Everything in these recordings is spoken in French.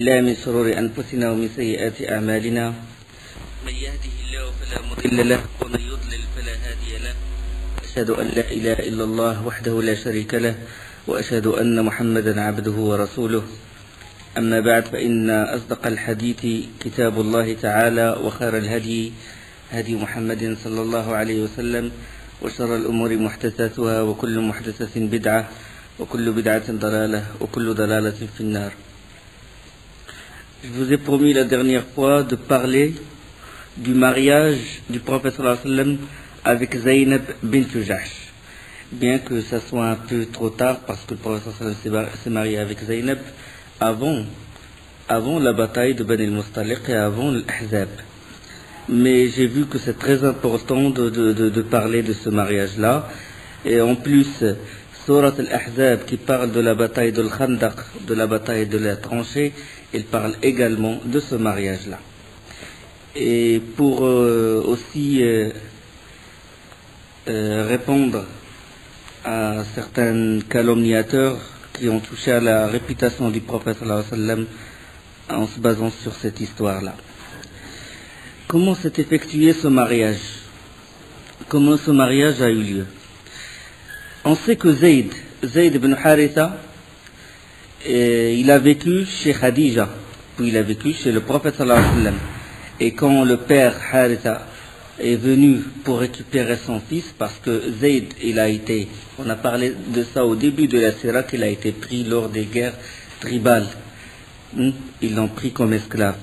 لا من شرور أنفسنا ومن سيئات أعمالنا من يهده الله فلا مضل له ومن يضلل فلا هادي له أشهد أن لا إله إلا الله وحده لا شريك له وأشهد أن محمدا عبده ورسوله أما بعد فإن أصدق الحديث كتاب الله تعالى وخير الهدي هدي محمد صلى الله عليه وسلم وشر الأمور محدثاتها وكل محدثة بدعة وكل بدعة ضلالة وكل ضلالة في النار. Je vous ai promis la dernière fois de parler du mariage du prophète sallallahu alayhi wa sallam avec Zaynab bint Jahsh. Bien que ça soit un peu trop tard parce que le prophète sallallahu alayhi wa sallam s'est marié avec Zaynab avant la bataille de Bani al-Mustaliq et avant l'Ahzab. Mais j'ai vu que c'est très important de parler de ce mariage-là. Et en plus, Surat al-Ahzab qui parle de la bataille de l'Khandaq, de la bataille de la tranchée, il parle également de ce mariage-là. Et pour aussi répondre à certains calomniateurs qui ont touché à la réputation du prophète sallallahu alayhi wa sallam en se basant sur cette histoire-là. Comment s'est effectué ce mariage? Comment ce mariage a eu lieu? On sait que Zayd ibn Haritha, il a vécu chez Khadija, puis il a vécu chez le prophète sallallahu alayhi wa sallam. Et quand le père Haritha est venu pour récupérer son fils, parce que Zayd, il a été, on a parlé de ça au début de la Sira, qu'il a été pris lors des guerres tribales. Ils l'ont pris comme esclave.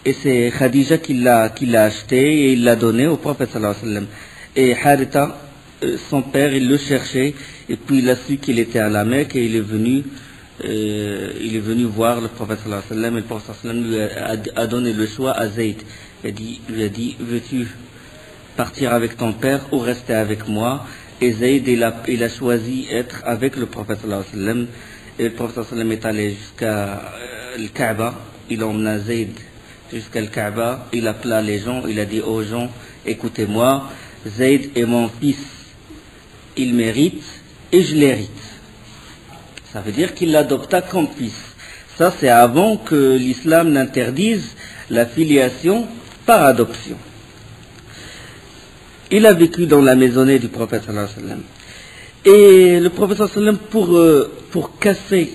Et c'est Khadija qui l'a acheté et il l'a donné au prophète sallallahu alayhi wa sallam. Et Haritha, son père, il le cherchait et puis il a su qu'il était à la Mecque et il est venu voir le prophète sallallahu alayhi wa sallam et le prophète sallallahu alayhi wa sallam lui a donné le choix à Zayd. Il lui a dit, veux-tu partir avec ton père ou rester avec moi? Et Zayd, il a choisi être avec le prophète sallallahu alayhi wa sallam. Et le prophète sallallahu alayhi wa sallam est allé jusqu'à le Kaaba, il emmena Zayd jusqu'à le Kaaba, il appela les gens, il a dit aux gens, écoutez-moi, Zayd est mon fils, il mérite et je l'hérite. Ça veut dire qu'il l'adopta comme fils. Ça c'est avant que l'islam n'interdise la filiation par adoption. Il a vécu dans la maisonnée du prophète sallallahu alayhi wa sallam. Et le prophète sallallahu alayhi wa sallam, pour casser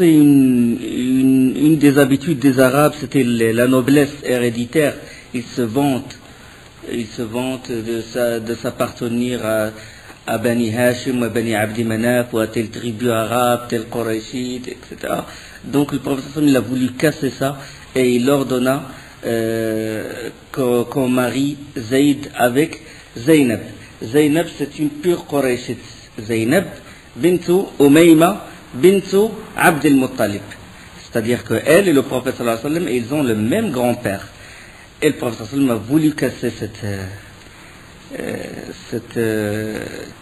une des habitudes des Arabes, c'était la noblesse héréditaire. Il se vante de s'appartenir à Bani Hashim, à Bani Abdi Manaf, ou à telle tribu arabe, telle Qurayshite, etc. Donc le prophète sallallahu alayhi wa sallam, il a voulu casser ça et il ordonna qu'on marie Zayd avec Zaynab. Zaynab, c'est une pure Qurayshite. Zaynab bintu Umayma bintu Abd al-Muttalib. C'est-à-dire que elle et le prophète sallallahu alayhi wa sallam, ils ont le même grand-père. Et le prophète sallallahu alayhi wa sallam a voulu casser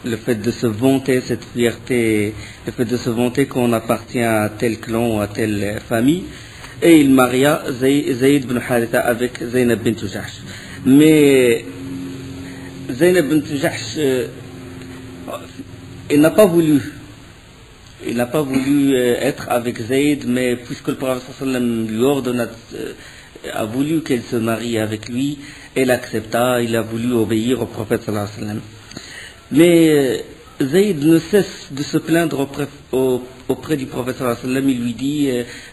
le fait de se vanter, cette fierté, le fait de se vanter qu'on appartient à tel clan ou à telle famille. Et il maria Zayd ibn Haritha avec Zaynab bint Jahsh. Mais Zaynab bint Jahsh, il n'a pas voulu être avec Zayd, mais puisque le prophète sallallahu alayhi wa sallam lui ordonna, a voulu qu'elle se marie avec lui, elle accepta, il a voulu obéir au prophète sallallahu alayhi wa sallam. Mais Zayd ne cesse de se plaindre auprès du prophète sallallahu alayhi wa sallam. Il lui dit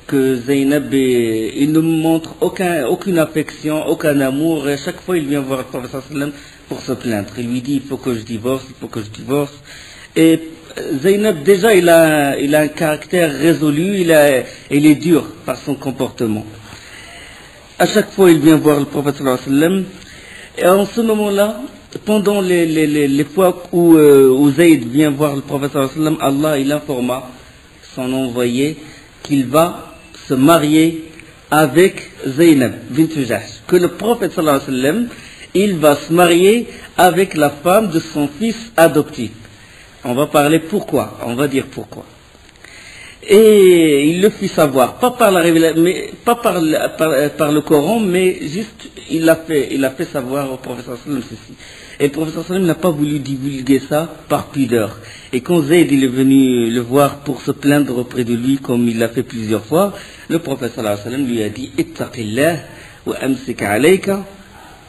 que Zaynab, il ne montre aucune affection, aucun amour, et à chaque fois il vient voir le prophète sallallahu alayhi wa sallam pour se plaindre. Il lui dit, il faut que je divorce. Et Zaynab, déjà, il a un caractère résolu, il est dur par son comportement. À chaque fois, il vient voir le prophète sallallahu alayhi wa sallam. Et en ce moment-là, pendant les fois où Zayd vient voir le prophète sallallahu alayhi wa sallam, Allah, il informa son envoyé qu'il va se marier avec Zaynab bint Jahsh. Que le prophète sallallahu alayhi wa sallam, il va se marier avec la femme de son fils adoptif. On va parler pourquoi, on va dire pourquoi. Et il le fit savoir, pas par la révélation, mais pas par le Coran, mais juste il a fait savoir au professeur sallam ceci. Et le professeur sallam n'a pas voulu divulguer ça par pudeur. Et quand Zayd il est venu le voir pour se plaindre auprès de lui, comme il l'a fait plusieurs fois, le professeur sallam lui a dit Ittaqillah wa amsik alayka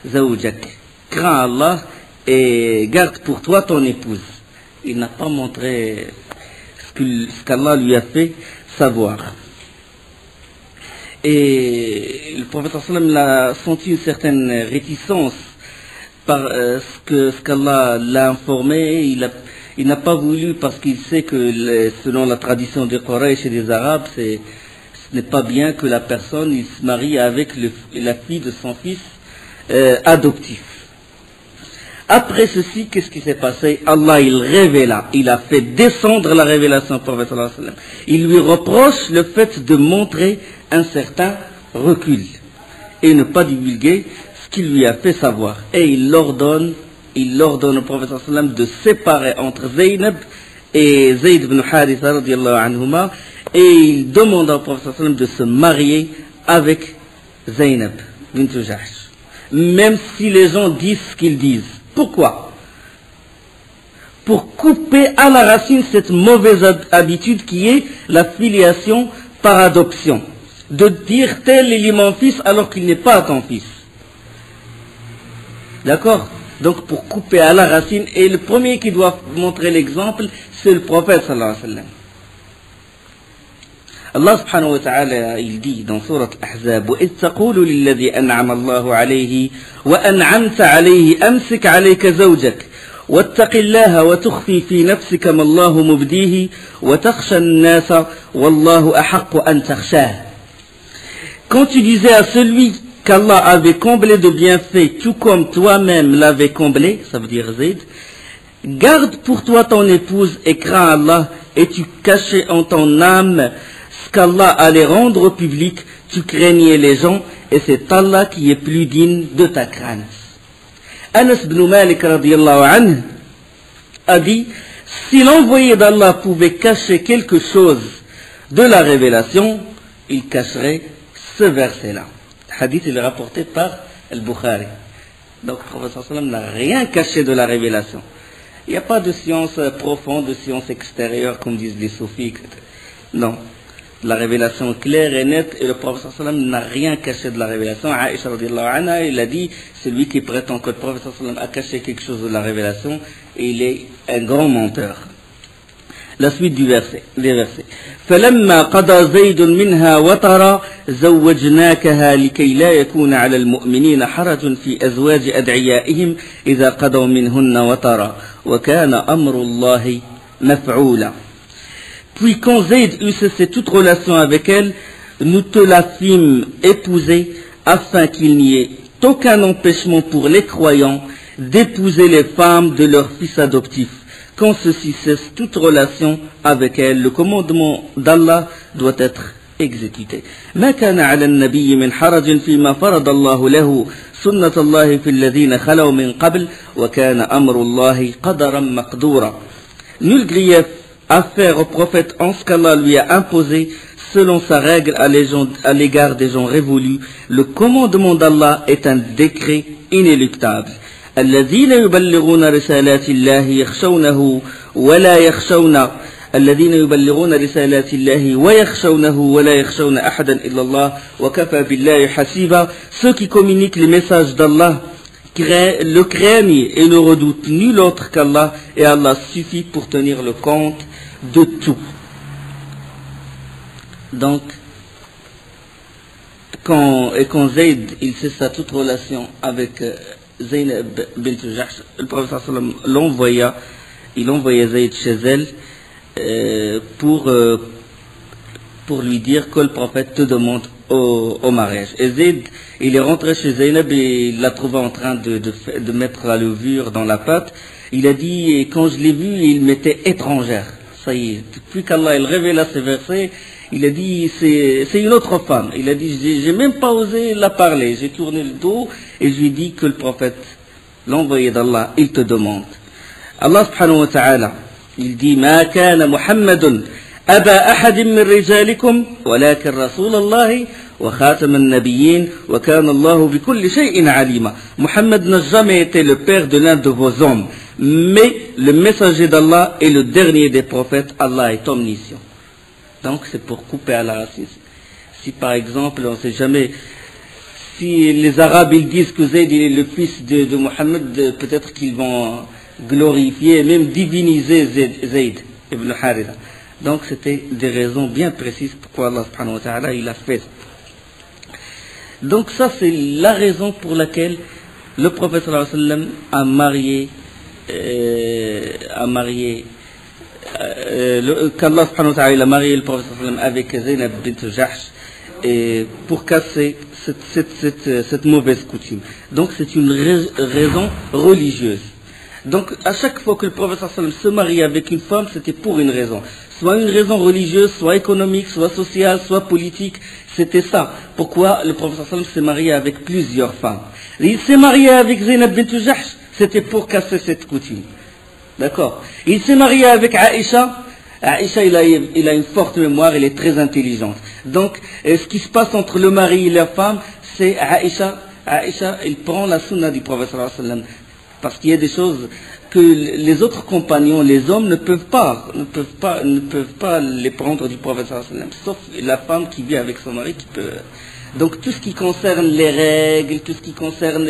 zawjak. Crains Allah et garde pour toi ton épouse. Il n'a pas montré ce qu'Allah lui a fait savoir. Et le prophète sallam a senti une certaine réticence par ce qu'Allah l'a informé. Il n'a pas voulu, parce qu'il sait que selon la tradition des Quraysh et des Arabes, ce n'est pas bien que la personne il se marie avec la fille de son fils adoptif. Après ceci, qu'est-ce qui s'est passé? Allah, il a fait descendre la révélation au prophète sallallahu alayhi wa sallam. Il lui reproche le fait de montrer un certain recul et ne pas divulguer ce qu'il lui a fait savoir. Et il ordonne au prophète sallallahu alayhi wa sallam de séparer entre Zaynab et Zayd ibn Haritha radiyallahu anhuma, et il demande au prophète sallallahu alayhi wa sallam de se marier avec Zaynab bint Jahsh, même si les gens disent ce qu'ils disent. Pourquoi? Pour couper à la racine cette mauvaise habitude qui est la filiation par adoption. De dire tel est mon fils alors qu'il n'est pas ton fils. D'accord? Donc pour couper à la racine, et le premier qui doit montrer l'exemple, c'est le prophète sallallahu alayhi wa sallam. Allah subhanahu wa ta'ala, il dit dans sourate Ahzab, وَإِذْ تَقُولُ لِلَّذِي أَنْعَمَ اللَّهُ عَلَيْهِ وَأَنْعَمْتَ عَلَيْهِ أَمْسِكْ عَلَيْكَ زَوْجَكَ وَاتَّقِ اللَّهَ وَتُخْفِي فِي نَفْسِكَ مَا اللَّهُ مُبْدِيهِ وَتَخْشَى النَّاسَ وَاللَّهُ أَحَقُّ أَنْ تَخْشَاهُ. Quand tu disais à celui qu'Allah avait comblé de bienfaits, tout comme toi-même l'avais comblé, ça veut dire Zayd, garde pour toi ton épouse et crains Allah, et tu cachais en ton âme ce qu'Allah allait rendre au public, tu craignais les gens, et c'est Allah qui est plus digne de ta crainte. Anas ibn Malik radiyallahu anhu a dit, si l'envoyé d'Allah pouvait cacher quelque chose de la révélation, il cacherait ce verset-là. Le hadith est rapporté par Al-Bukhari. Donc le prophète sallam n'a rien caché de la révélation. Il n'y a pas de science profonde, de science extérieure, comme disent les soufis, etc. Non. La révélation claire et nette, et le prophète sallam n'a rien caché de la révélation. Aïcha radiyallahu anha, il a dit, celui qui prétend que le prophète sallam a caché quelque chose de la révélation, il est un grand menteur. La suite des versets. فَلَمَّا قَضَى زَيْدٌ مِنْهَا وَطَرًا زَوَّجْنَاكَهَا لِكَيْ لَا يَكُونَ عَلَى الْمُؤْمِنِينَ حَرَجٌ فِي أَزْوَاجِ أَدْعِيَائِهِمْ إِذَا قَضَوْا مِنْهُنَّ وَطَرًا وَكَانَ أَمْرُ اللَّهِ مَفْعُولًا. Puis quand Zayd eut cessé toute relation avec elle, nous te la fîmes épouser, afin qu'il n'y ait aucun empêchement pour les croyants d'épouser les femmes de leurs fils adoptifs. Quand ceci cesse toute relation avec elle, le commandement d'Allah doit être exécuté. ما كان على النبي من حرج فيما فرض الله له سنة الله في الذين خلوا من قبل وكان أمر الله قدرا مقدورا. Nul grief à faire au prophète en ce qu'Allah lui a imposé selon sa règle à l'égard des gens révolus. Le commandement d'Allah est un décret inéluctable. الذين يبلغون رسالات الله يخشونه ولا يخشون الذين يبلغون رسالات الله ويخشونه ولا يخشون أحدا إلا الله وكفى بالله حسيبا. Ceux qui communiquent les messages d'Allah le craignent et ne redoutent nul autre qu'Allah, et Allah suffit pour tenir le compte de tout. Donc, quand Zayd il cessa toute relation avec Zaynab bint Jahsh, le prophète sallam l'envoya, il envoyait Zayd chez elle pour lui dire que le prophète te demande au mariage. Et Zayd, il est rentré chez Zaynab et il l'a trouvé en train de mettre la levure dans la pâte. Il a dit, et quand je l'ai vu, il m'était étrangère. Ça y est, depuis qu'Allah il révéla ces versets, il a dit, c'est une autre femme. Il a dit, j'ai même pas osé la parler. J'ai tourné le dos et je lui ai dit que le prophète, l'envoyé d'Allah, il te demande. Allah subhanahu wa ta'ala, il dit, ما كان محمد أبا أحد من رجالكم ولكن رسول الله وخاتم النبيين وكان الله بكل شيء عليما. Mohammed n'a jamais été le père de l'un de vos hommes, mais le messager d'Allah est le dernier des prophètes. Allah est omniscient. Donc c'est pour couper à la racine. Si par exemple, on ne sait jamais, si les Arabes ils disent que Zayd est le fils de Mohammed, peut-être qu'ils vont glorifier, même diviniser Zayd ibn Haritha. Donc c'était des raisons bien précises pourquoi Allah subhanahu wa ta'ala il a fait. Donc ça c'est la raison pour laquelle le prophète sallallahu alayhi wa sallam qu'Allah subhanahu wa ta'ala il a marié le prophète sallallahu alayhi wa sallam avec Zaynab bint Jahsh pour casser cette mauvaise coutume. Donc c'est une raison religieuse. Donc à chaque fois que le prophète sallallahu alayhi wa sallam se marie avec une femme, c'était pour une raison. Soit une raison religieuse, soit économique, soit sociale, soit politique. C'était ça. Pourquoi le prophète sallallahu alayhi wa sallam s'est marié avec plusieurs femmes. Il s'est marié avec Zaynab bint Jahsh, c'était pour casser cette coutume. D'accord. Il s'est marié avec Aïcha. Aïcha, il a une forte mémoire, il est très intelligente. Donc, ce qui se passe entre le mari et la femme, c'est Aïcha. Aïcha, il prend la sunna du prophète sallallahu alayhi wa sallam. Parce qu'il y a des choses que les autres compagnons, les hommes, ne peuvent pas les prendre du prophète sallallahu alayhi wa sallam. Sauf la femme qui vit avec son mari qui peut. Donc tout ce qui concerne les règles, tout ce qui concerne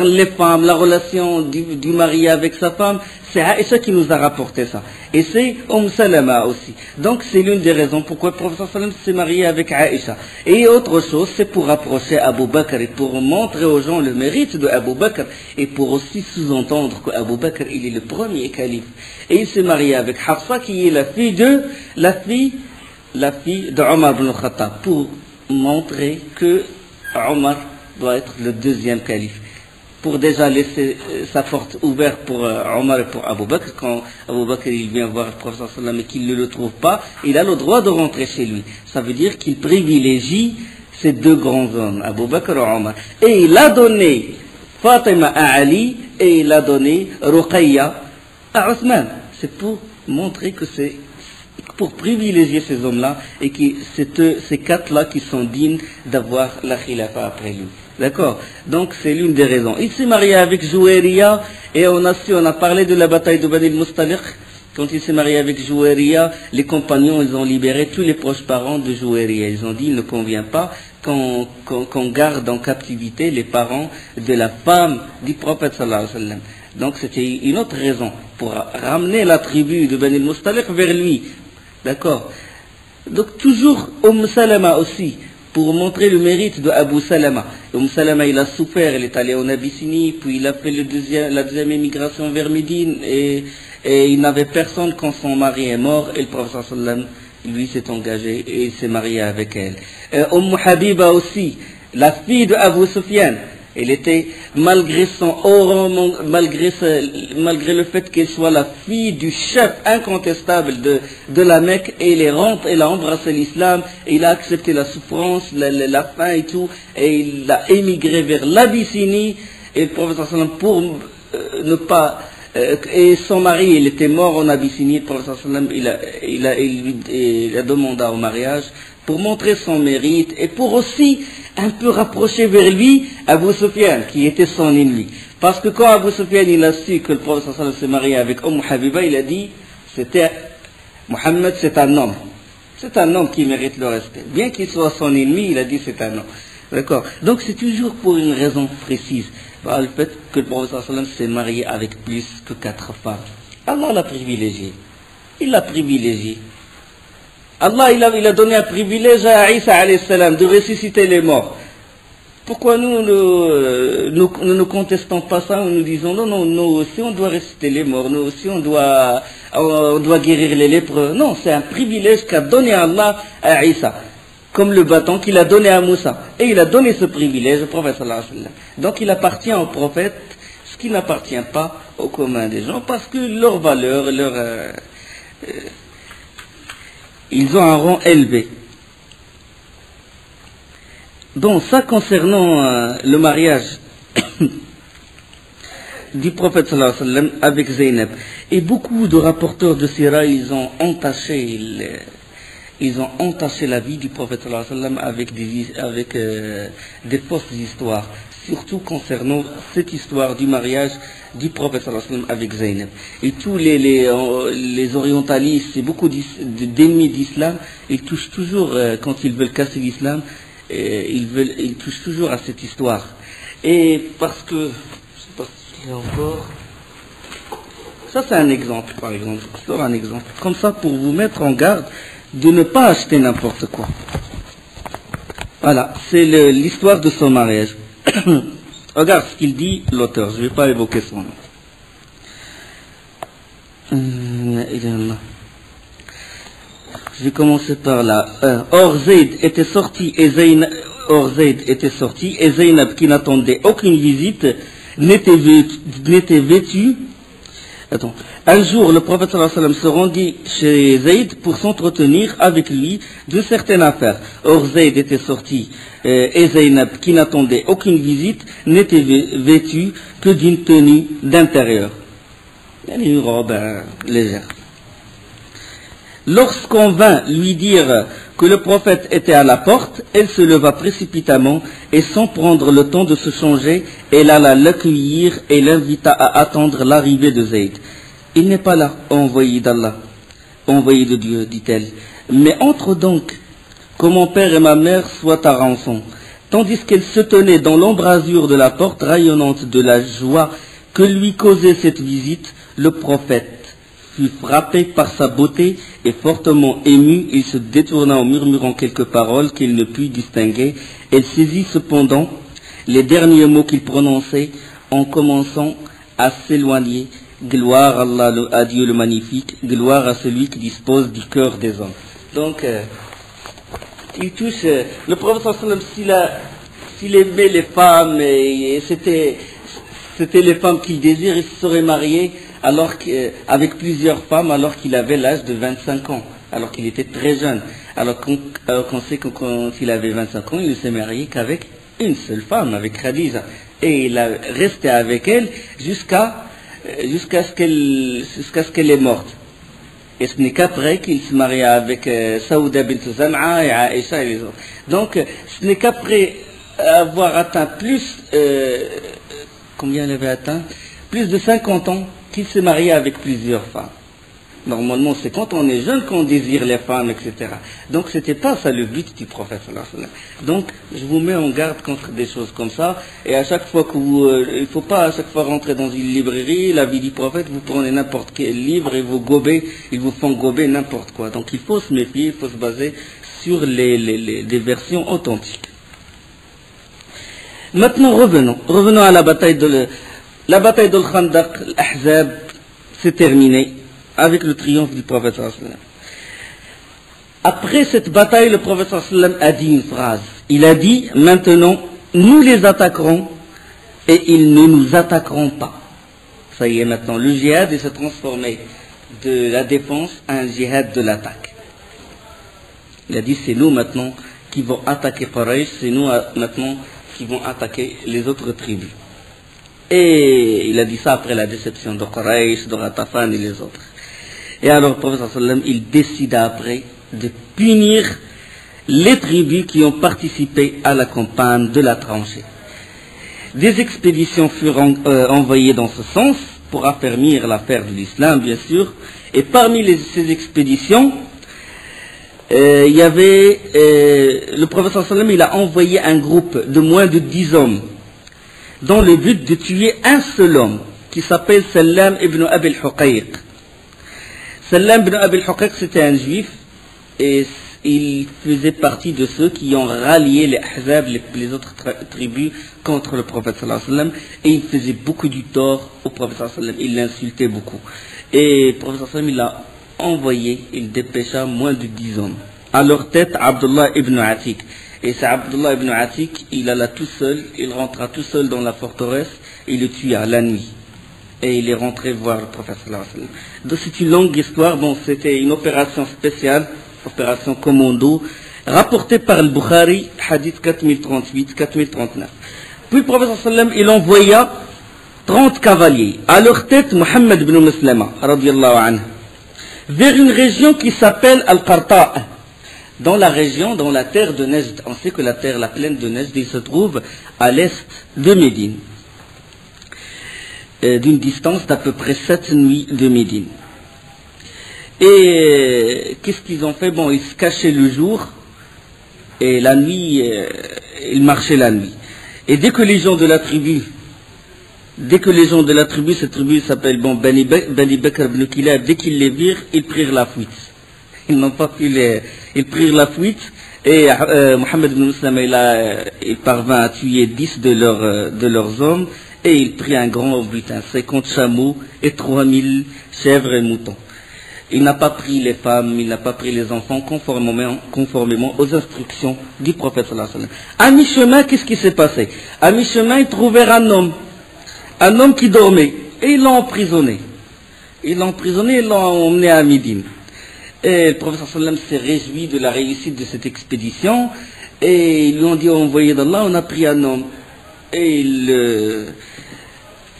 les femmes, la relation du mari avec sa femme, c'est Aïcha qui nous a rapporté ça. Et c'est Salama aussi. Donc c'est l'une des raisons pourquoi le prophète sallallahu alayhi wa sallam s'est marié avec Aïcha. Et autre chose, c'est pour rapprocher Abu Bakr et pour montrer aux gens le mérite de Abu Bakr et pour aussi sous-entendre que Abu Bakr il est le premier calife. Et il s'est marié avec Hafsa qui est la fille de Omar ibn Khattab pour montrer que Omar doit être le deuxième calife. Pour déjà laisser sa porte ouverte pour Omar et pour Abu Bakr, quand Abu Bakr il vient voir le prophète sallallahu alayhi wa sallam et qu'il ne le trouve pas, il a le droit de rentrer chez lui. Ça veut dire qu'il privilégie ces deux grands hommes, Abu Bakr et Omar. Et il a donné Fatima à Ali et il a donné Ruqayya à Othman. C'est pour montrer que c'est pour privilégier ces hommes-là et que c'est ces quatre-là qui sont dignes d'avoir la khilafa après lui. D'accord. Donc c'est l'une des raisons. Il s'est marié avec Jouairiya et on a parlé de la bataille de Bani al-Mustaliq. Quand il s'est marié avec Jouairiya, les compagnons ils ont libéré tous les proches parents de Jouairiya. Ils ont dit il ne convient pas qu'on garde en captivité les parents de la femme du prophète sallallahu alayhi wa sallam. Donc c'était une autre raison pour ramener la tribu de Bani al-Mustaliq vers lui. D'accord. Donc toujours Salama aussi, pour montrer le mérite de Abu Salama. Salama il a souffert, il est allé en Abyssinie, puis il a fait la deuxième émigration vers Médine, et il n'avait personne quand son mari est mort, et le prophète sallallahu alayhi wa sallam, lui s'est engagé, et il s'est marié avec elle. Habiba aussi, la fille de Abu Sufyan. Elle était, malgré son haut, malgré le fait qu'elle soit la fille du chef incontestable de la Mecque, et elle a embrassé l'islam, et il a accepté la souffrance, la faim et tout, et il a émigré vers l'Abyssinie, et le prophète sallallahu alayhi wa sallam, pour ne pas, et son mari, il était mort en Abyssinie, le prophète sallallahu alayhi wa sallam, il a demandé au mariage, pour montrer son mérite, et pour aussi un peu rapprocher vers lui Abu Sufyan, qui était son ennemi. Parce que quand Abu Sufyan il a su que le prophète sallallahu alayhi wa sallam s'est marié avec Habiba, il a dit, Mohammed c'est un homme. C'est un homme qui mérite le respect. Bien qu'il soit son ennemi, il a dit c'est un homme. D'accord. Donc c'est toujours pour une raison précise. Par le fait que le prophète sallallahu alayhi wa sallam s'est marié avec plus que 4 femmes. Allah l'a privilégié. Il l'a privilégié. Allah il a donné un privilège à Isa alayhi salam de ressusciter les morts. Pourquoi nous ne contestons pas ça, nous disons non, nous aussi on doit ressusciter les morts, nous aussi on doit guérir les lépreux. Non, c'est un privilège qu'a donné Allah à Isa, comme le bâton qu'il a donné à Moussa. Et il a donné ce privilège au prophète sallallahu alayhi wa sallam. Donc il appartient au prophète ce qui n'appartient pas au commun des gens, parce que leur valeur, ils ont un rang élevé. Donc ça concernant le mariage du prophète sallallahu alayhi wa sallam avec Zaynab. Et beaucoup de rapporteurs de Sira, ils ont entaché la vie du prophète sallallahu alayhi wa sallam avec des fausses histoires, surtout concernant cette histoire du mariage du prophète sallallahu alayhi wa sallam avec Zaynab. Et tous les orientalistes et beaucoup d'ennemis d'islam, ils touchent toujours, quand ils veulent casser l'islam, ils touchent toujours à cette histoire. Et parce que, je ne sais pas s'il y a encore, ça c'est un exemple par exemple, je donne un exemple, comme ça pour vous mettre en garde de ne pas acheter n'importe quoi. Voilà, c'est l'histoire de son mariage. Regarde ce qu'il dit l'auteur, je ne vais pas évoquer son nom. Je vais commencer par là. Or Zayd était sorti et Zaynab qui n'attendait aucune visite n'était vêtu. Attends. Un jour, le prophète sallallahu alayhi wa sallam se rendit chez Zayd pour s'entretenir avec lui de certaines affaires. Or Zayd était sorti et Zaynab qui n'attendait aucune visite n'était vêtu que d'une tenue d'intérieur. Une robe légère. Lorsqu'on vint lui dire que le prophète était à la porte, elle se leva précipitamment et sans prendre le temps de se changer, elle alla l'accueillir et l'invita à attendre l'arrivée de Zayd. Il n'est pas là, envoyé d'Allah, envoyé de Dieu, dit-elle. Mais entre donc, que mon père et ma mère soient à rançon. Tandis qu'elle se tenait dans l'embrasure de la porte rayonnante de la joie que lui causait cette visite, le prophète fut frappé par sa beauté et fortement ému, il se détourna en murmurant quelques paroles qu'il ne put distinguer. Elle saisit cependant les derniers mots qu'il prononçait en commençant à s'éloigner. Gloire à Allah, à Dieu le magnifique, gloire à celui qui dispose du cœur des hommes. Donc, il touche, le prophète sallallahu alayhi wa sallam, s'il aimait les femmes, et c'était les femmes qu'il désire, il se serait marié avec plusieurs femmes alors qu'il avait l'âge de 25 ans, alors qu'il était très jeune. Alors qu'on sait que quand il avait 25 ans, il ne s'est marié qu'avec une seule femme, avec Khadija. Et il a resté avec elle jusqu'à ce qu'elle est morte. Et ce n'est qu'après qu'il se maria avec Saouda bint Zam'a et Aïcha et les autres. Donc, ce n'est qu'après avoir atteint combien il avait atteint? Plus de 50 ans qu'il s'est marié avec plusieurs femmes. Normalement, c'est quand on est jeune qu'on désire les femmes, etc. Donc, c'était pas ça le but du prophète sallallahu alayhi wa sallam. Donc, je vous mets en garde contre des choses comme ça. Et à chaque fois il ne faut pas à chaque fois rentrer dans une librairie, la vie du prophète, vous prenez n'importe quel livre et ils vous font gober n'importe quoi. Donc, il faut se méfier, il faut se baser sur des versions authentiques. Maintenant, revenons à la bataille de Khandaq, l'Ahzab, s'est terminée avec le triomphe du prophète sallallahu alayhi wa sallam. Après cette bataille, le prophète sallallahu alayhi wa sallam a dit une phrase. Il a dit, maintenant, nous les attaquerons et ils ne nous attaqueront pas. Ça y est, maintenant, le djihad s'est transformé de la défense à un djihad de l'attaque. Il a dit, c'est nous maintenant qui vont attaquer Quraysh, c'est nous maintenant qui vont attaquer les autres tribus. Et il a dit ça après la déception de Quraysh, de Ghatafan et les autres. Et alors le prophète sallallahu alayhi wa sallam, il décida après de punir les tribus qui ont participé à la campagne de la tranchée. Des expéditions furent envoyées dans ce sens pour affermir l'affaire de l'islam, bien sûr. Et parmi ces expéditions, il y avait le prophète sallallahu alayhi wa sallam, il a envoyé un groupe de moins de 10 hommes dans le but de tuer un seul homme qui s'appelle Sallam ibn Abi al-Huqayq. Sallam ibn Abi al-Huqayq, c'était un juif et il faisait partie de ceux qui ont rallié les Ahzab, les autres tribus contre le prophète sallallahu alayhi wa sallam, et il faisait beaucoup du tort au prophète sallallahu alayhi wa sallam, il l'insultait beaucoup. Et le prophète sallallahu alayhi wa sallam, il a envoyé, il dépêcha moins de 10 hommes. À leur tête, Abdullah ibn Atiq. Et c'est Abdullah ibn Atiq, il alla tout seul, il rentra tout seul dans la forteresse, il le tua la nuit. Et il est rentré voir le prophète sallallahu alayhi wa sallam. Donc c'est une longue histoire, bon, c'était une opération spéciale, opération commando, rapportée par le Bukhari, hadith 4038, 4039. Puis le prophète sallallahu alayhi wa sallam, il envoya 30 cavaliers, à leur tête Mohammed ibn Maslama, radiallahu anhu, vers une région qui s'appelle Al-Qarta', dans la région, dans la terre de Najd. On sait que la terre, la plaine de Najd, il se trouve à l'est de Médine, d'une distance d'à peu près 7 nuits de Médine. Et qu'est-ce qu'ils ont fait? Bon, ils se cachaient le jour, et la nuit, ils marchaient la nuit. Et dès que les gens de la tribu, cette tribu s'appelle Bani Bakr ibn Kilab, dès qu'ils les virent, ils prirent la fuite. Ils n'ont pas pu ils prirent la fuite, et Mohammed ibn Muslim, il parvint à tuer 10 de leurs hommes, et il prit un grand butin, 50 chameaux et 3000 chèvres et moutons. Il n'a pas pris les femmes, il n'a pas pris les enfants, conformément aux instructions du prophète sallallahu alayhi wa sallam. À mi-chemin, qu'est-ce qui s'est passé? À mi-chemin, ils trouvèrent un homme qui dormait, et ils l'ont emprisonné. Ils l'ont emmené à Médine. Et le prophète sallallahu alayhi wa sallam s'est réjoui de la réussite de cette expédition, et ils lui ont dit, envoyé d'Allah, on a pris un homme. Et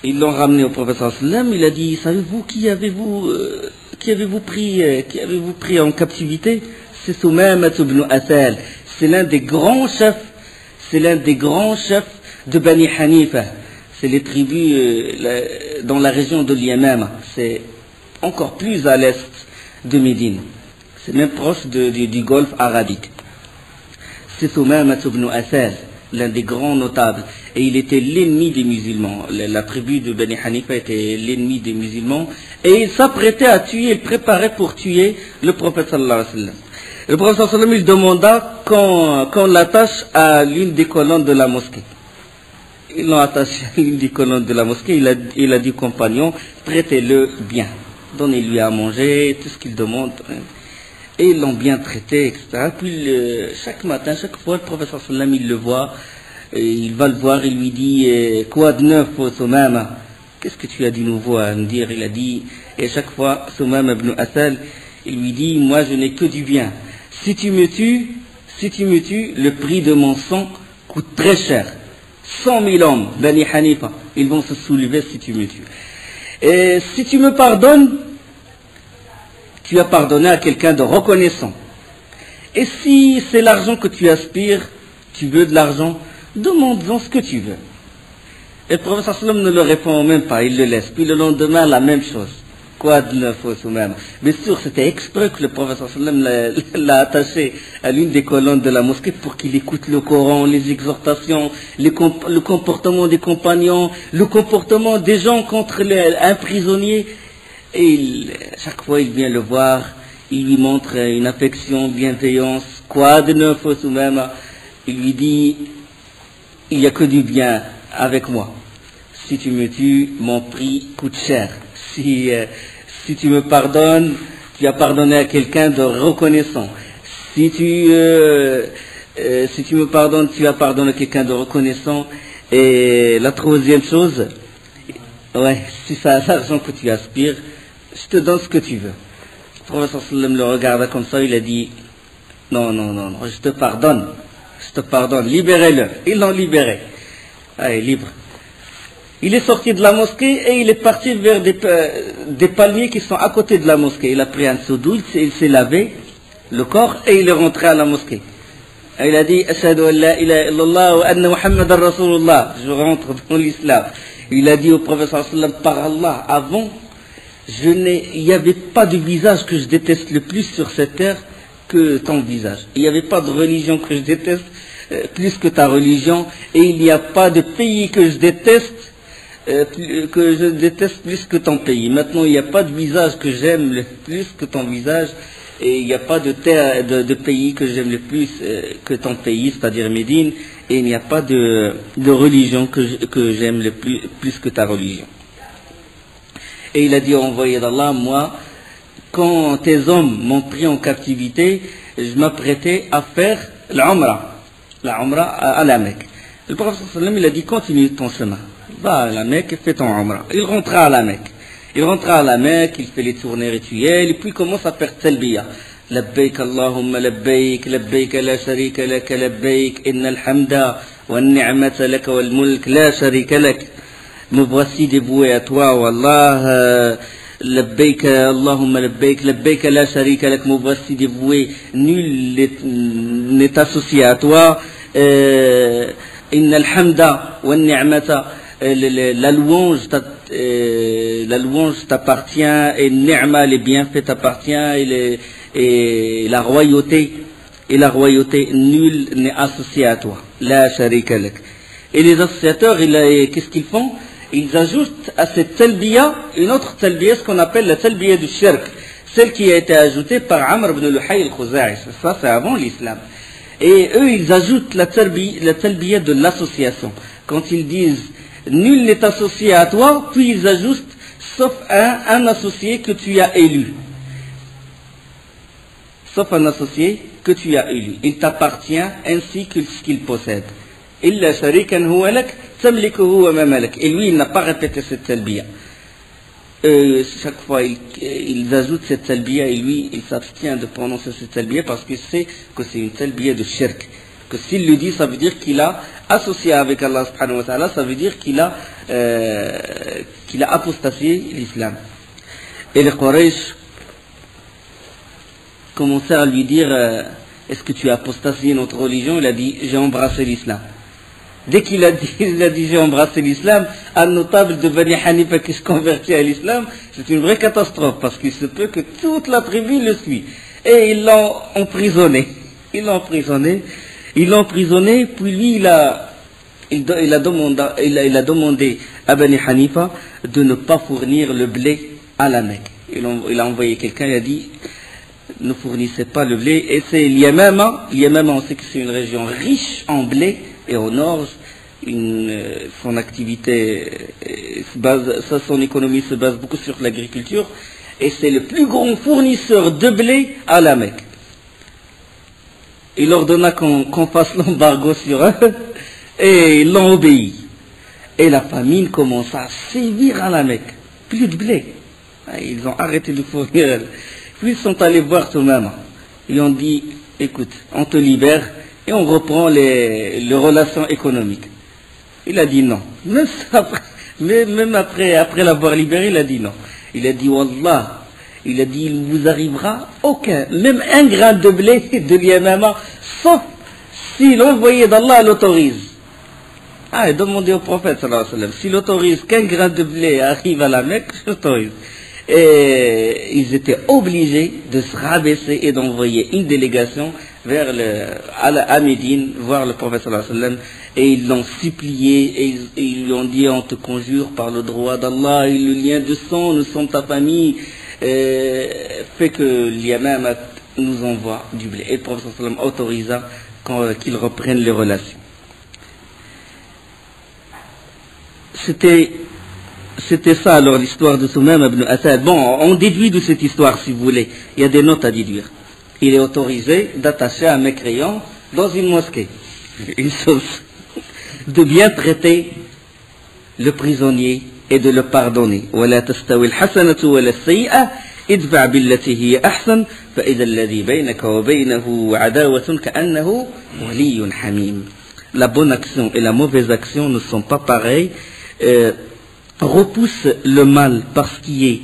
ils l'ont ramené au prophète sallallahu alayhi wa sallam, il a dit, savez-vous qui avez-vous pris en captivité? C'est Soumama ibn Asal. C'est l'un des grands chefs de Bani Hanifa. C'est les tribus dans la région de Yamama. C'est encore plus à l'est de Médine. C'est même proche du golfe arabique. C'est Soumama ibn Asal, l'un des grands notables. Et il était l'ennemi des musulmans. La tribu de Bani Hanifa était l'ennemi des musulmans. Et il s'apprêtait à tuer, il préparait pour tuer le prophète sallallahu alayhi wa sallam. Le prophète sallallahu alayhi wa sallam, il demanda qu'on l'attache à l'une des colonnes de la mosquée. Ils l'ont attaché à l'une des colonnes de la mosquée. Il a dit au compagnon, traitez-le bien. Donnez-lui à manger, tout ce qu'il demande. Et ils l'ont bien traité, etc. Puis chaque matin, chaque fois, le prophète sallallahu alayhi wa sallam, il le voit. Il va le voir, il lui dit, quoi de neuf, Soumama? Qu'est-ce que tu as de nouveau à me dire? Il a dit, et chaque fois, Soumama ibn Asal, il lui dit, moi je n'ai que du bien. Si tu me tues, le prix de mon sang coûte très cher. 100 000 hommes, Bani Hanifa, ils vont se soulever si tu me tues. Et si tu me pardonnes, tu as pardonné à quelqu'un de reconnaissant. Et si c'est l'argent que tu aspires, tu veux de l'argent, demande-en ce que tu veux. Et le prophète sallam ne le répond même pas, il le laisse. Puis le lendemain, la même chose. Quoi de neuf au même? Bien sûr, c'était exprès que le prophète sallam l'a attaché à l'une des colonnes de la mosquée pour qu'il écoute le Coran, les exhortations, le comportement des compagnons, le comportement des gens contre un prisonnier. Et chaque fois, il vient le voir, il lui montre une affection, bienveillance. Quoi de neuf au même? Il lui dit, il n'y a que du bien avec moi. Si tu me tues, mon prix coûte cher. Si tu me pardonnes, tu as pardonné à quelqu'un de reconnaissant. Si tu me pardonnes, tu as pardonné à quelqu'un de reconnaissant. Et la troisième chose, si c'est l'argent que tu aspires, je te donne ce que tu veux. Le prophète sallam le regarda comme ça, il a dit, non, je te pardonne, libérez-le. Ils l'ont libéré. Ah, il est libre. Il est sorti de la mosquée et il est parti vers des palmiers qui sont à côté de la mosquée. Il a pris un seau d'eau, il s'est lavé le corps et il est rentré à la mosquée. Et il a dit, Ashhadu an la ilaha illallah wa anna Muhammadan Rasulullah. Je rentre dans l'islam. Il a dit au prophète sallallahu alayhi wa sallam, par Allah, avant, il n'y avait pas de visage que je déteste le plus sur cette terre que ton visage. Il n'y avait pas de religion que je déteste plus que ta religion, et il n'y a pas de pays que je déteste plus que ton pays. Maintenant, il n'y a pas de visage que j'aime le plus que ton visage, et il n'y a pas de pays que j'aime le plus que ton pays, c'est-à-dire Médine, et il n'y a pas de religion que j'aime le plus que ta religion. Et il a dit, envoyé d'Allah, moi, quand tes hommes m'ont pris en captivité, je m'apprêtais à faire l'Umrah à la Mecque. Le prophète sallallahu alayhi wa sallam, il a dit, continue ton chemin, va à la Mecque et fais ton Umrah. Il rentra à la Mecque, il fait les tournées rituelles, et puis il commence à faire talbiya. Labbayk Allahumma labbayk, labbayk la sharika lak, labbayk, inna al-hamda wa ni'mata lak wal mulk la sharika lak. me voici dévoué à toi, oh Allah, labbaik, Allahumma labbaik, labbaik la sharika lak, me voici dévoué, nul n'est associé à toi, inna al-hamda wa ni'mata, la louange t'appartient, et ni'ma, les bienfaits t'appartient, et la royauté, nul n'est associé à toi. La sharika lak. Et les associateurs, qu'est-ce qu'ils font? Ils ajoutent à cette talbiya une autre talbiya, ce qu'on appelle la talbiya du shirk, celle qui a été ajoutée par Amr ibn Luhay al-Khuza'i. Ça, c'est avant l'islam. Et eux, ils ajoutent la talbiya de l'association. Quand ils disent nul n'est associé à toi, puis ils ajoutent sauf un associé que tu as élu. Sauf un associé que tu as élu. Il t'appartient ainsi que ce qu'il possède. Illa sharikan huwa lak, tamlikuhu wa ma malak. Et lui, il n'a pas répété cette talbiya. Chaque fois, ils ajoutent cette talbiya et lui, il s'abstient de prononcer cette talbiya parce qu'il sait que c'est une talbiya de shirk. Que s'il le dit, ça veut dire qu'il a associé avec Allah subhanahu wa ta'ala, ça veut dire qu'il a apostasié l'islam. Et les Quraysh commençaient à lui dire est-ce que tu as apostasié notre religion? Il a dit j'ai embrassé l'islam. Dès qu'il a dit j'ai embrassé l'islam, un notable de Bani Hanifa qui se convertit à l'islam, c'est une vraie catastrophe parce qu'il se peut que toute la tribu le suit. Et ils l'ont emprisonné. Ils l'ont emprisonné, puis lui il a demandé à Bani Hanifa de ne pas fournir le blé à la Mecque. Il a envoyé quelqu'un, il a dit ne fournissez pas le blé. Et c'est l'Yamama. L'Yamama, on sait que c'est une région riche en blé et en orge. Son activité son économie se base beaucoup sur l'agriculture. Et c'est le plus grand fournisseur de blé à la Mecque. Il ordonna qu'on fasse l'embargo sur eux et ils l'ont obéi. Et la famine commença à sévir à la Mecque. Plus de blé. Ils ont arrêté de fournir. Puis ils sont allés voir tout même. Ils ont dit, écoute, on te libère et on reprend les relations économiques. Il a dit non. Même après l'avoir libéré, il a dit non. Il a dit, Wallah, il a dit, il ne vous arrivera aucun, même un grain de blé de l'Yamama, sauf si l'envoyé d'Allah l'autorise. Demandez au prophète, sallallahu alayhi wa sallam, s'il autorise qu'un grain de blé arrive à la Mecque, j'autorise. Et ils étaient obligés de se rabaisser et d'envoyer une délégation à Médine, voir le prophète sallallahu alayhi wa sallam, et ils l'ont supplié, et ils lui ont dit, on te conjure par le droit d'Allah, et le lien de sang, nous sommes ta famille, fait que l'Yamama nous envoie du blé. Et le prophète sallallahu alayhi wa sallam autorisa qu'ils reprennent les relations. C'était ça alors l'histoire de Soumaym ibn Asad. Bon, on déduit de cette histoire si vous voulez. Il y a des notes à déduire. Il est autorisé d'attacher un mécréant dans une mosquée. Une chose. De bien traiter le prisonnier et de le pardonner. ولا تستوي الحسنة ولا السيئة ادفع بالتي هي أحسن فإذا الذي بينك وبينه عداوة كأنه ولي حميم. La bonne action et la mauvaise action ne sont pas pareilles. Repousse le mal par ce qui est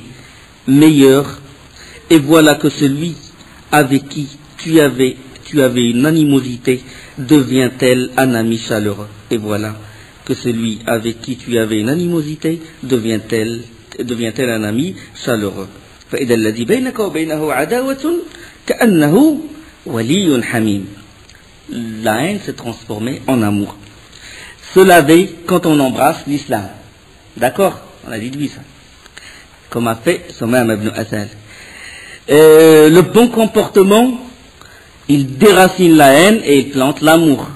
meilleur, et voilà que celui avec qui tu avais une animosité devient-elle un ami chaleureux. Et voilà que celui avec qui tu avais une animosité devient-elle un ami chaleureux. فإذا الذي بينك وبينه عداوة كأنه ولي حميم. La haine s'est transformée en amour. Se laver quand on embrasse l'islam. D'accord? On a déduit ça. Comme a fait Soumaym ibn Asad. Le bon comportement, il déracine la haine et il plante l'amour.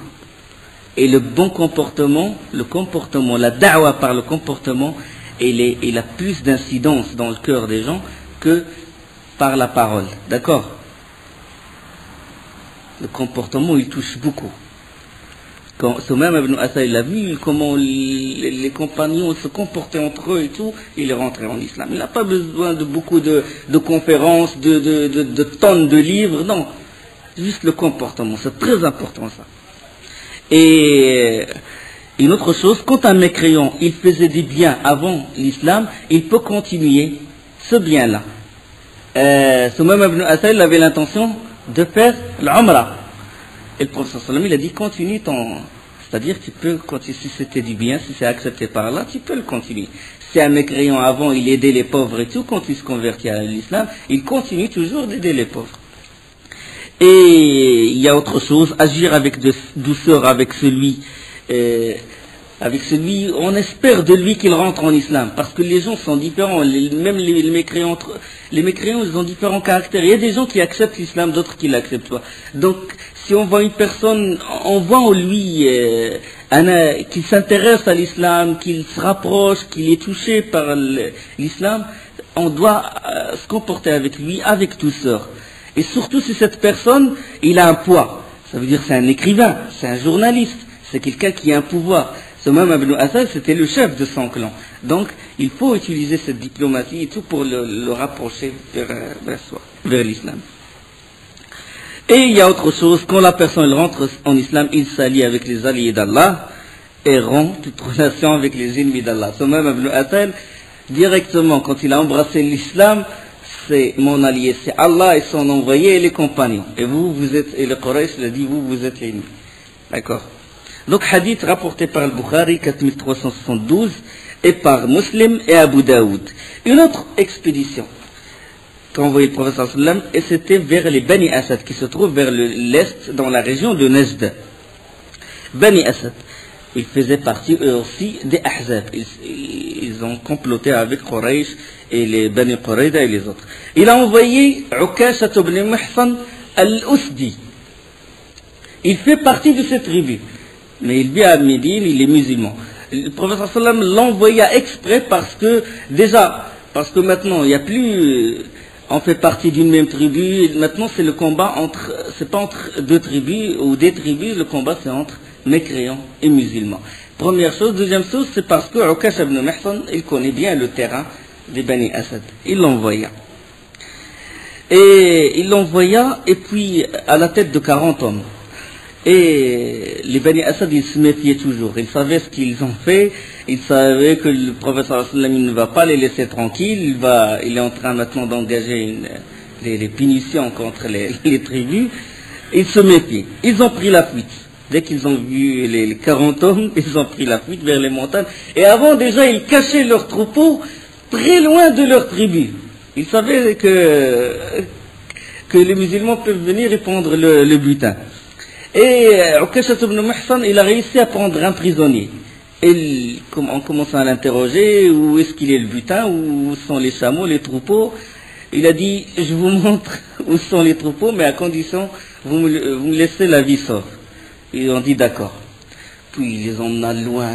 Et le bon comportement, la da'wa par le comportement, il a plus d'incidence dans le cœur des gens que par la parole. D'accord? Le comportement, il touche beaucoup. Quand Soumaym ibn Asad il a vu comment les compagnons se comportaient entre eux et tout, il est rentré en islam. Il n'a pas besoin de beaucoup de conférences, de tonnes de livres, non. Juste le comportement, c'est très important ça. Et Une autre chose, quand un mécréant, il faisait des biens avant l'islam, il peut continuer ce bien-là. Soumaym ibn Asal avait l'intention de faire l'Umrah. Et le prophète sallallahu alayhi wa sallam, il a dit, continue ton... C'est-à-dire, tu peux continuer, si c'était du bien, si c'est accepté par Allah, tu peux le continuer. Si un mécréant avant, il aidait les pauvres et tout, quand il se convertit à l'islam, il continue toujours d'aider les pauvres. Et il y a autre chose, agir avec douceur avec celui, on espère de lui qu'il rentre en islam, parce que les gens sont différents, même les mécréants, ils ont différents caractères. Il y a des gens qui acceptent l'islam, d'autres qui l'acceptent pas. Donc, si on voit une personne, on voit en lui qu'il s'intéresse à l'islam, qu'il se rapproche, qu'il est touché par l'islam, on doit se comporter avec lui avec douceur. Et surtout si cette personne, il a un poids. Ça veut dire c'est un écrivain, c'est un journaliste, c'est quelqu'un qui a un pouvoir. Soumaym ibn Asal, c'était le chef de son clan. Donc, il faut utiliser cette diplomatie et tout pour le rapprocher vers l'islam. Et il y a autre chose, quand la personne rentre en islam, il s'allie avec les alliés d'Allah et rompt toute relation avec les ennemis d'Allah. Soumaym ibn Asal, directement, quand il a embrassé l'islam, c'est mon allié, c'est Allah et son envoyé et les compagnons. Et vous êtes, et le Quraysh l'a dit, vous êtes l'ennemi. D'accord. Donc, hadith rapporté par Al-Bukhari, 4372, et par Muslim et Abu Daoud. Une autre expédition qu'a envoyé le prophète sallam, et c'était vers les Bani Asad, qui se trouvent vers l'est, dans la région de Najd. Bani Asad, ils faisaient partie eux aussi des Ahzab. Ils ont comploté avec Quraysh et les Bani Qurayda et les autres. Il a envoyé Ukasha ibn Muhsan al-Usdi. Il fait partie de cette tribu. Mais il vit à Médine, il est musulman. Le prophète sallam l'envoya exprès parce que maintenant il n'y a plus, on fait partie d'une même tribu. Maintenant c'est le combat c'est pas entre deux tribus ou des tribus, le combat c'est entre mécréants et musulmans. Première chose. Deuxième chose, c'est parce que Ukash ibn Muhsan, il connaît bien le terrain des Bani Asad. Il l'envoya. Et puis à la tête de 40 hommes. Et les Bani Asad, ils se méfiaient toujours. Ils savaient ce qu'ils ont fait. Ils savaient que le prophète sallallahu alayhi wa sallam ne va pas les laisser tranquilles. Il est en train maintenant d'engager les punitions contre les tribus. Ils se méfiaient. Ils ont pris la fuite. Dès qu'ils ont vu les 40 hommes, ils ont pris la fuite vers les montagnes. Et avant, déjà, ils cachaient leurs troupeaux très loin de leur tribu. Ils savaient que les musulmans peuvent venir et prendre le butin. Et Ukasha ibn Muhsan, il a réussi à prendre un prisonnier. Et on commence à l'interroger, où est-ce qu'il est le butin, où sont les chameaux, les troupeaux. Il a dit, je vous montre où sont les troupeaux, mais à condition, vous me laissez la vie sauve. Ils ont dit d'accord. Puis il les emmena loin.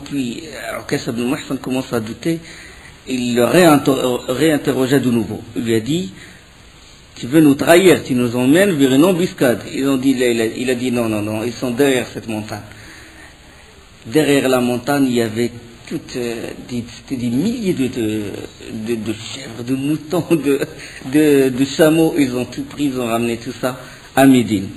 Puis Ukasha ibn Muhsan commence à douter. Il le réinterrogea de nouveau. Il lui a dit, tu veux nous trahir, tu nous emmènes vers une embuscade. Il a dit non, ils sont derrière cette montagne. Derrière la montagne, il y avait des milliers de chèvres, de moutons, de chameaux. Ils ont tout pris, ils ont ramené tout ça à Médine.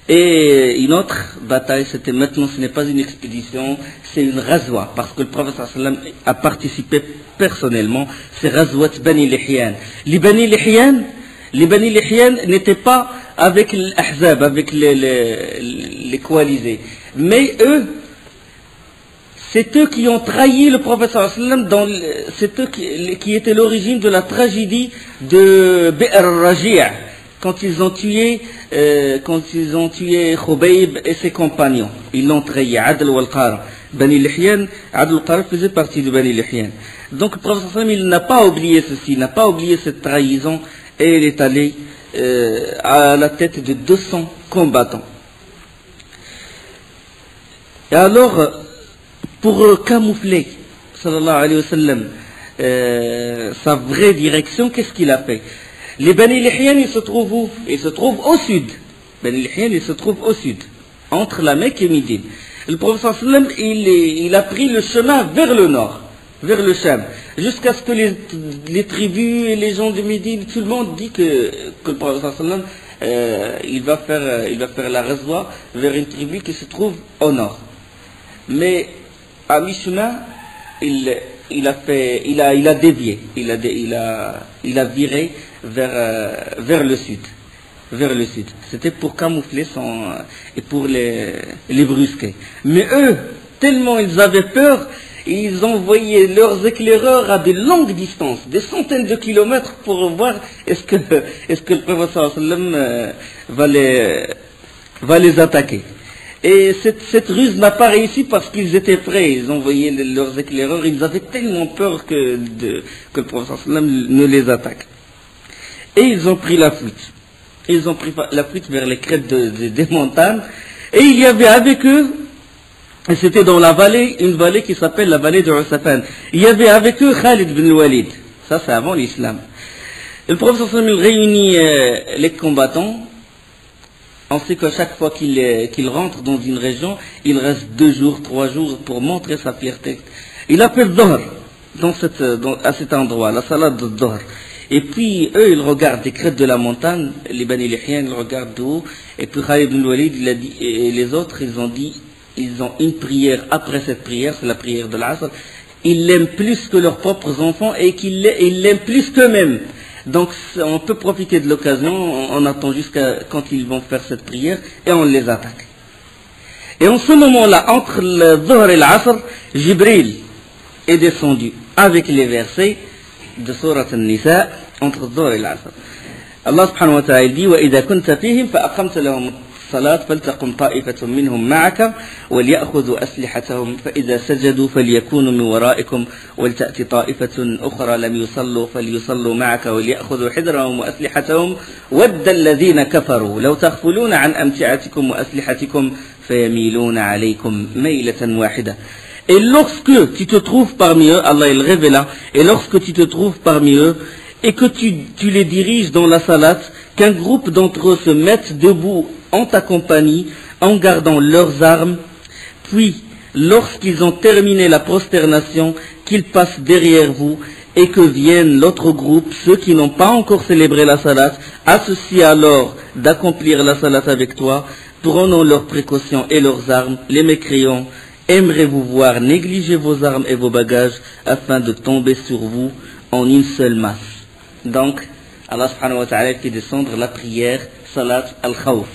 Et une autre bataille, c'était maintenant, ce n'est pas une expédition, c'est une razwa, parce que le prophète sallam a participé personnellement, c'est razwat Bani Lihyan. Les Bani Lihyan n'étaient pas avec l'Ahzab, avec les coalisés, mais eux, c'est eux qui ont trahi le prophète sallam, c'est eux qui étaient l'origine de la tragédie de Bi'r al-Raji'. Quand ils ont tué Khubayb et ses compagnons, ils l'ont trahi, Adl wal-Qara. Bani Lihyan, Adl wal-Qara faisait partie de Bani Lihyan. Donc le prophète sallam, il n'a pas oublié ceci, il n'a pas oublié cette trahison, et il est allé à la tête de 200 combattants. Et alors, pour camoufler, sallallahu alayhi wa sallam, sa vraie direction, qu'est-ce qu'il a fait? Les Bani Lihyan, ils se trouvent où? Ils se trouvent au sud. Bani Lihyan, ils se trouvent au sud, entre la Mecque et Médine. Le prophète sallam, il a pris le chemin vers le nord, vers le Cham, jusqu'à ce que les tribus et les gens de Médine, tout le monde dit que le prophète sallam, il va faire la razwa vers une tribu qui se trouve au nord. Mais à mi-chemin, il a dévié, il a viré vers le sud. Vers le sud. C'était pour camoufler et pour les brusquer. Mais eux, tellement ils avaient peur, ils envoyaient leurs éclaireurs à des longues distances, des centaines de kilomètres pour voir est-ce que le prophète sallallahu alayhi wa sallam va les attaquer. Et cette ruse n'a pas réussi parce qu'ils étaient prêts, ils envoyaient leurs éclaireurs, ils avaient tellement peur que le prophète sallallahu alayhi wa sallam ne les attaque. Et ils ont pris la fuite. Ils ont pris la fuite vers les crêtes des montagnes. Et il y avait avec eux, et c'était dans la vallée, une vallée qui s'appelle la vallée de Usafan. Il y avait avec eux Khalid bin Walid. Ça, c'est avant l'islam. Le prophète sallallahu alayhi wa sallam réunit les combattants. On sait qu'à chaque fois qu'il rentre dans une région, il reste 2 jours, 3 jours pour montrer sa fierté. Il a fait le Dhuhr à cet endroit, la salade de Dhuhr. Et puis, eux, ils regardent des crêtes de la montagne, les Bani Lihyan, ils regardent de haut, et puis Khalid ibn Walid, il a dit, et les autres, ils ont dit, ils ont une prière, après cette prière, c'est la prière de l'Asr, ils l'aiment plus que leurs propres enfants, et qu'ils l'aiment plus qu'eux-mêmes. Donc, on peut profiter de l'occasion, on attend jusqu'à quand ils vont faire cette prière, et on les attaque. Et en ce moment-là, entre le Dhuhr et l'Asr, Jibril est descendu, avec les versets, de Surat An-Nisa entre الظهر et l'Asr. Allah subhanahu wa ta'ala dit وَإِذَا كُنْتَ فِيهِمْ فَأَقَمْتَ لَهُمُ الصَّلَاةَ فَلْتَقُمْ طَائِفَةٌ مِّنْهُمْ مَعَكَ وَلْيَأْخُذُوا أَسْلِحَتَهُمْ فَإِذَا سَجَدُوا فَلْيَكُونُوا مِنْ وَرَائِكُمْ وَلْتَأْتِ طَائِفَةٌ أُخْرَى لَمْ يُصَلُّوا فَلْيُصَلُّوا مَعَكَ وَلْيَأْخُذُوا حِذْرَهُمْ وَأَسْلِحَتَهُمْ وَدَّ الَّذِينَ كَفَرُوا لَوْ تَغْفُلُونَ عَنْ أَمْتِعَتِكُمْ وَأَسْلِحَتِكُمْ فَيَمِيلُونَ عَلَيْكُمْ مَيْلَةً واحدة. Et lorsque tu te trouves parmi eux, Allah il révéla, et lorsque tu te trouves parmi eux, et que tu les diriges dans la salat, qu'un groupe d'entre eux se mette debout en ta compagnie, en gardant leurs armes, puis lorsqu'ils ont terminé la prosternation, qu'ils passent derrière vous, et que vienne l'autre groupe, ceux qui n'ont pas encore célébré la salat, à ceux-ci alors d'accomplir la salat avec toi, prenons leurs précautions et leurs armes, les mécréants, aimerez-vous voir négliger vos armes et vos bagages afin de tomber sur vous en une seule masse. Donc, Allah subhanahu wa ta'ala fait descendre la prière Salat al-Khawf.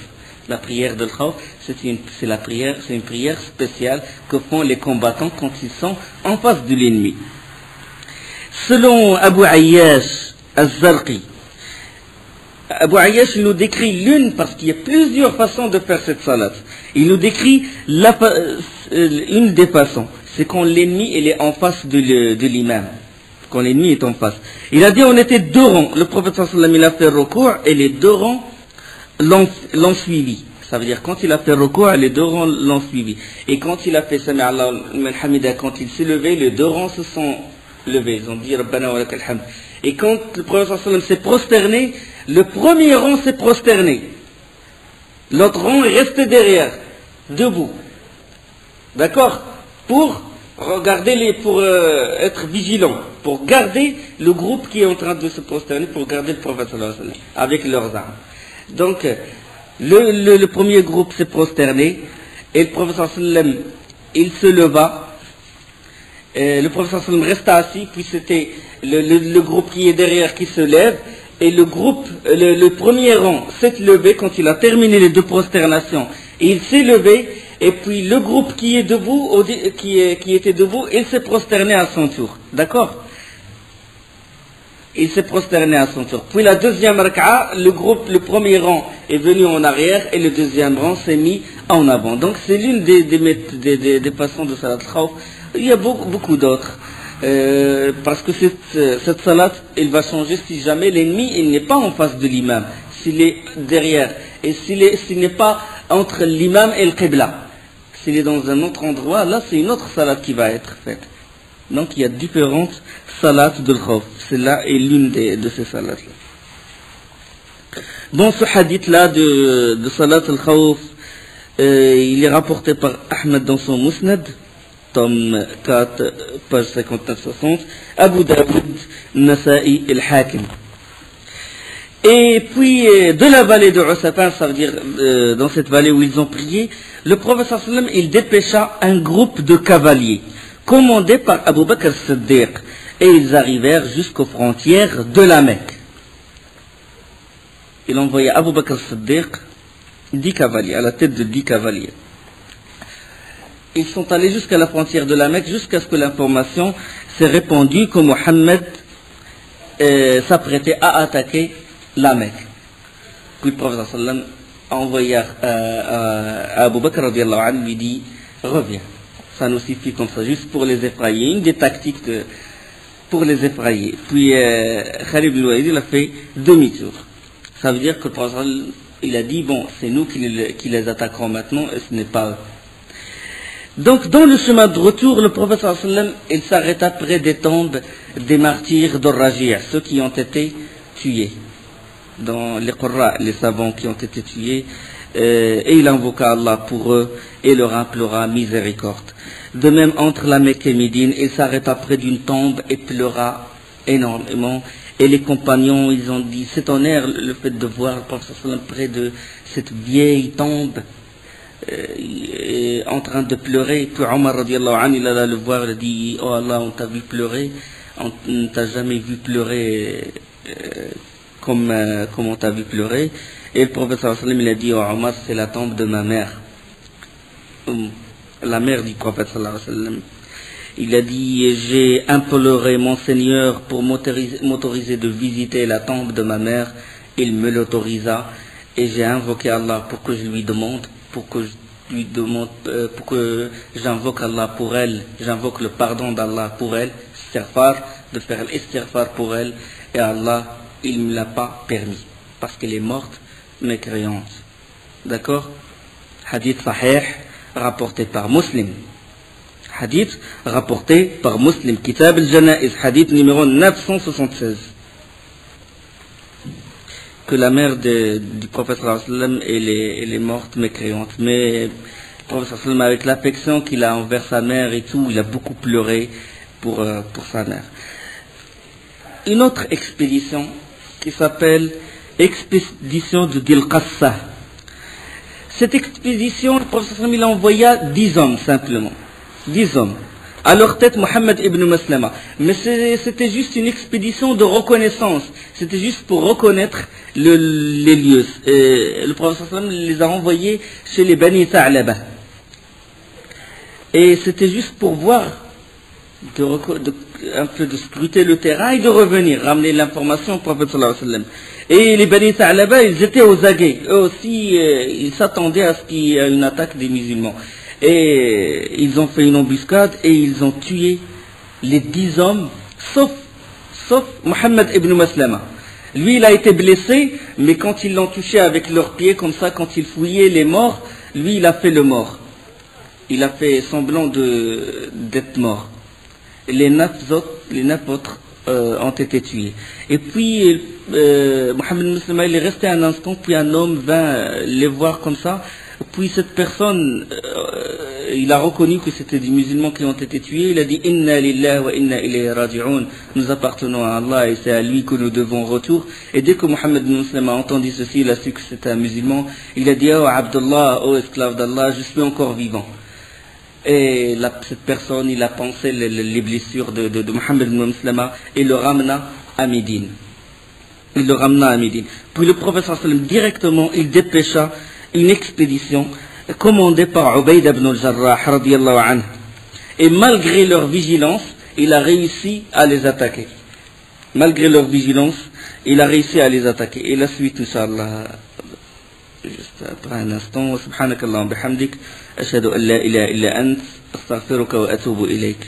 La prière de l'Khawf, c'est une prière spéciale que font les combattants quand ils sont en face de l'ennemi. Selon Abu Ayyash al-Zarqi, Abu Ayyash nous décrit l'une, parce qu'il y a plusieurs façons de faire cette salat. Il nous décrit une des façons, c'est quand l'ennemi est en face de l'imam. Quand l'ennemi est en face. Il a dit on était 2 rangs. Le prophète sallallahu alayhi wa sallam il a fait recours et les 2 rangs l'ont suivi. Ça veut dire quand il a fait recours, les 2 rangs l'ont suivi. Et quand il a fait Sami Allah al Hamida, quand il s'est levé, les 2 rangs se sont levés. Ils ont dit Rabbana wa lakal hamd. Et quand le prophète sallallahu alayhi wa sallam s'est prosterné, le premier rang s'est prosterné. L'autre rang est resté derrière, debout. D'accord? Pour regarder pour être vigilant, pour garder le groupe qui est en train de se prosterner, pour garder le prophète sallallahu alayhi wa sallam, avec leurs armes. Donc, le premier groupe s'est prosterné, et le prophète sallallahu alayhi wa sallam, il se leva, le prophète sallallahu alayhi wa sallam resta assis, puis c'était le groupe qui est derrière qui se lève, et le premier rang s'est levé quand il a terminé les 2 prosternations, et il s'est levé, et puis le groupe qui est debout, qui était debout, il s'est prosterné à son tour. D'accord? Il s'est prosterné à son tour. Puis la deuxième raka'a, le premier rang est venu en arrière et le deuxième rang s'est mis en avant. Donc c'est l'une des façons de salat al-Khawf. Il y a beaucoup d'autres. Parce que cette salat, elle va changer si jamais l'ennemi il n'est pas en face de l'imam, s'il est derrière, et s'il n'est pas entre l'imam et le qibla. S'il est dans un autre endroit, là c'est une autre salat qui va être faite. Donc il y a différentes salats de l'Khawf. Celle-là est l'une de ces salats-là. Dans ce hadith-là de salat al-Khawf, il est rapporté par Ahmed dans son Musnad, tome 4, page 59-60, Abu Daoud, Nasa'i et Al-Hakim. Et puis, de la vallée de Usafan, ça veut dire dans cette vallée où ils ont prié, le prophète sallallahu alayhi wa sallam, il dépêcha un groupe de cavaliers, commandé par Abu Bakr as-Siddiq, et ils arrivèrent jusqu'aux frontières de la Mecque. Il envoya Abu Bakr as-Siddiq 10 cavaliers, à la tête de 10 cavaliers. Ils sont allés jusqu'à la frontière de la Mecque, jusqu'à ce que l'information s'est répandue que Mohammed s'apprêtait à attaquer la Mecque. Puis le prophète sallallahu alayhi wa sallam a envoyé à Abu Bakr radiallahu anhu, lui dit reviens, ça nous suffit comme ça, juste pour les effrayer, une des tactiques pour les effrayer. Puis Khalid ibn Walid il a fait demi-tour. Ça veut dire que le prophète sallallahu alayhi wa sallam, il a dit bon, c'est nous qui les attaquerons maintenant et ce n'est pas eux. Donc, dans le chemin de retour, le prophète sallallahu alayhi wa sallam, il s'arrêta près des tombes des martyrs d'Or-Rajia, ceux qui ont été tués, dans les Qurra, les savants qui ont été tués, et il invoqua Allah pour eux et leur implora miséricorde. De même, entre la Mecque et Médine, il s'arrêta près d'une tombe et pleura énormément. Et les compagnons, ils ont dit, c'est tonnerre le fait de voir le prophète sallallahu alayhi wa sallam près de cette vieille tombe, en train de pleurer. Puis Omar radiallahu anhu, il alla le voir, il a dit, oh Allah, on t'a vu pleurer, on ne t'a jamais vu pleurer comme on t'a vu pleurer. Et le prophète sallallahu alayhi wa sallam, il a dit, oh Omar, c'est la tombe de ma mère, la mère du prophète sallallahu alayhi wa sallam. Il a dit, j'ai imploré mon Seigneur pour m'autoriser de visiter la tombe de ma mère, il me l'autorisa, et j'ai invoqué Allah pour que je lui demande, pour que j'invoque Allah pour elle, j'invoque le pardon d'Allah pour elle, de faire l'istighfar pour elle, et Allah, il ne me l'a pas permis, parce qu'elle est morte, mécréante. D'accord? Hadith sahih, rapporté par Muslim. Hadith rapporté par Muslim, Kitab al-Janaiz, hadith numéro 976. Que la mère du prophète sallallahu alayhi wa sallam, elle est morte mécréante. Mais le prophète sallallahu alayhi wa sallam, avec l'affection qu'il a envers sa mère et tout, il a beaucoup pleuré pour sa mère. Une autre expédition qui s'appelle expédition de Dil-Qassa. Cette expédition, le prophète sallallahu alayhi wa sallam, il envoya 10 hommes simplement. 10 hommes. À leur tête, Mohammed ibn Maslama. Mais c'était juste une expédition de reconnaissance. C'était juste pour reconnaître les lieux. Le prophète sallallahu alayhi wa sallam les a envoyés chez les Bani Tha'laba. Et c'était juste pour voir, un peu de scruter le terrain et de revenir, ramener l'information au prophète sallallahu alayhi wa sallam. Et les Bani Tha'laba, ils étaient aux aguets. Eux aussi, ils s'attendaient à ce qu'il y ait une attaque des musulmans. Et ils ont fait une embuscade et ils ont tué les 10 hommes, sauf Mohammed ibn Maslama. Lui, il a été blessé, mais quand ils l'ont touché avec leurs pieds, comme ça, quand ils fouillaient les morts, lui, il a fait le mort. Il a fait semblant d'être mort. Les 9 autres ont été tués. Et puis, Mohammed ibn Maslama, il est resté un instant, puis un homme vint les voir comme ça. Puis cette personne, il a reconnu que c'était des musulmans qui ont été tués. Il a dit Inna lillahi wa inna ilayhi raji'un. Nous appartenons à Allah et c'est à lui que nous devons retour. Et dès que Mohammed ibn Muslim a entendu ceci, il a su que c'était un musulman. Il a dit Oh Abdullah, oh esclave d'Allah, je suis encore vivant. Et cette personne, il a pensé les blessures de Mohammed ibn Muslim et le ramena à Médine. Puis le prophète sallallahu alayhi wa sallam directement, il dépêcha une expédition commandée par Ubayd ibn al-Jarrah radiyallahu anhu. Et malgré leur vigilance, il a réussi à les attaquer. Malgré leur vigilance, il a réussi à les attaquer. Et la suite, Inch'Allah, juste après un instant. Subhanakallah wa bihamdik, ashhadu an la ilaha illa ant, astaghfiruka wa atubu ilayk.